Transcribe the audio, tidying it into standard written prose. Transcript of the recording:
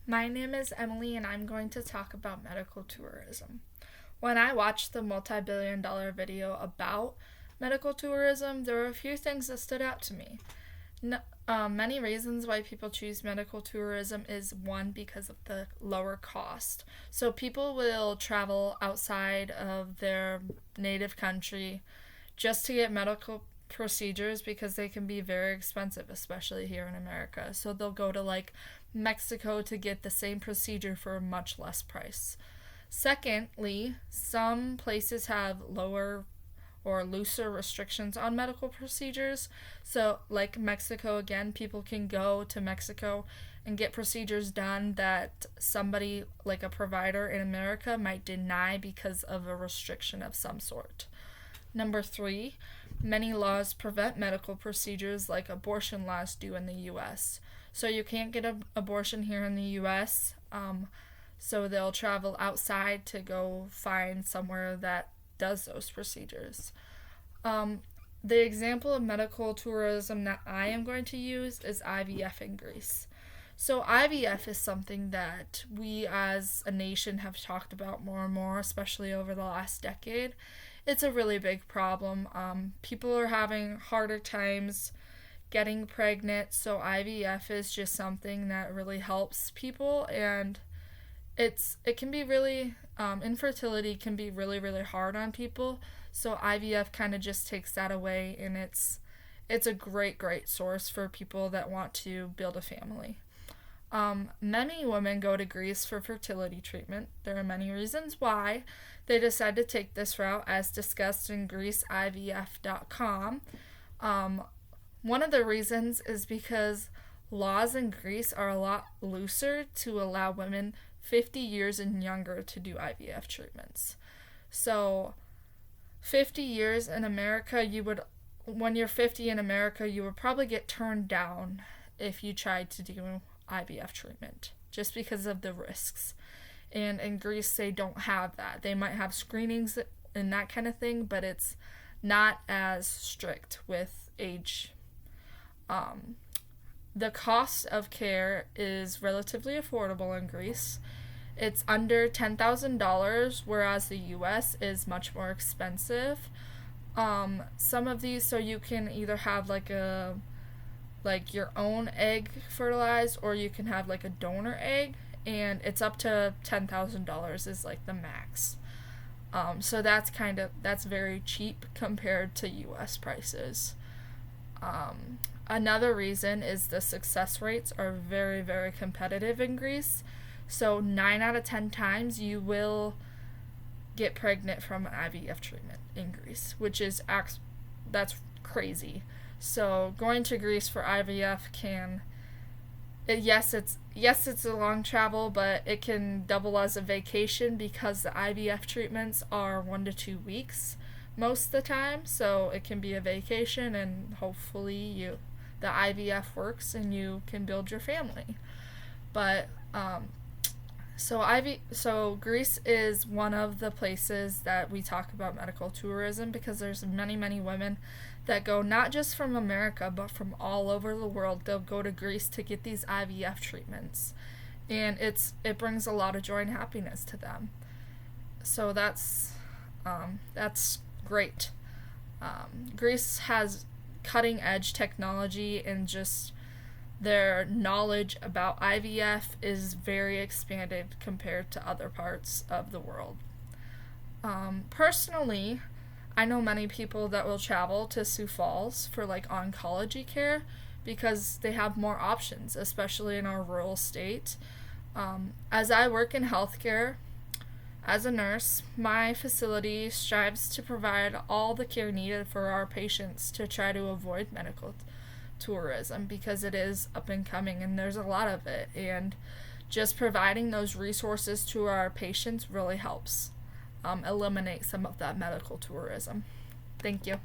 My name is Emily, and I'm going to talk about medical tourism. When I watched the multi-billion-dollar video about medical tourism, there were a few things that stood out to me. Many reasons why people choose medical tourism is one, because of the lower cost. So people will travel outside of their native country just to get medical procedures because they can be very expensive, especially here in America. So they'll go to like Mexico to get the same procedure for a much less price. Secondly, some places have lower or looser restrictions on medical procedures. So, like Mexico, again, people can go to Mexico and get procedures done that somebody like a provider in America might deny because of a restriction of some sort. Number three, many laws prevent medical procedures like abortion laws do in the US. So you can't get an abortion here in the US, so they'll travel outside to go find somewhere that does those procedures. The example of medical tourism that I am going to use is IVF in Greece. So, IVF is something that we as a nation have talked about more and more, especially over the last decade. It's a really big problem. People are having harder times getting pregnant, so IVF is just something that really helps people, and it can be really infertility can be really hard on people. So IVF kind of just takes that away, and it's a great source for people that want to build a family. Many women go to Greece for fertility treatment. There are many reasons why they decide to take this route, as discussed in GreeceIVF.com. One of the reasons is because laws in Greece are a lot looser to allow women 50 years and younger to do IVF treatments. So, 50 years in America, when you're 50 in America, you would probably get turned down if you tried to do IVF treatment, just because of the risks. And in Greece, they don't have that. They might have screenings and that kind of thing, but it's not as strict with age. The cost of care is relatively affordable in Greece. It's under $10,000, whereas the US is much more expensive. Some of these, so you can either have like your own egg fertilized, or you can have like a donor egg, and it's up to $10,000 is like the max. So that's very cheap compared to US prices. Another reason is the success rates are very competitive in Greece. So 9 out of 10 times you will get pregnant from an IVF treatment in Greece, which is that's crazy. So going to Greece for IVF it's a long travel, but it can double as a vacation because the IVF treatments are 1 to 2 weeks most of the time. So it can be a vacation, and hopefully the IVF works and you can build your family. But so Greece is one of the places that we talk about medical tourism, because there's many women that go not just from America but from all over the world. They'll go to Greece to get these IVF treatments, and it brings a lot of joy and happiness to them. So that's great. Greece has cutting edge technology, and just their knowledge about IVF is very expanded compared to other parts of the world. Personally, I know many people that will travel to Sioux Falls for like oncology care because they have more options, especially in our rural state. As I work in healthcare, as a nurse, my facility strives to provide all the care needed for our patients to try to avoid medical tourism, because it is up and coming and there's a lot of it, and just providing those resources to our patients really helps eliminate some of that medical tourism. Thank you.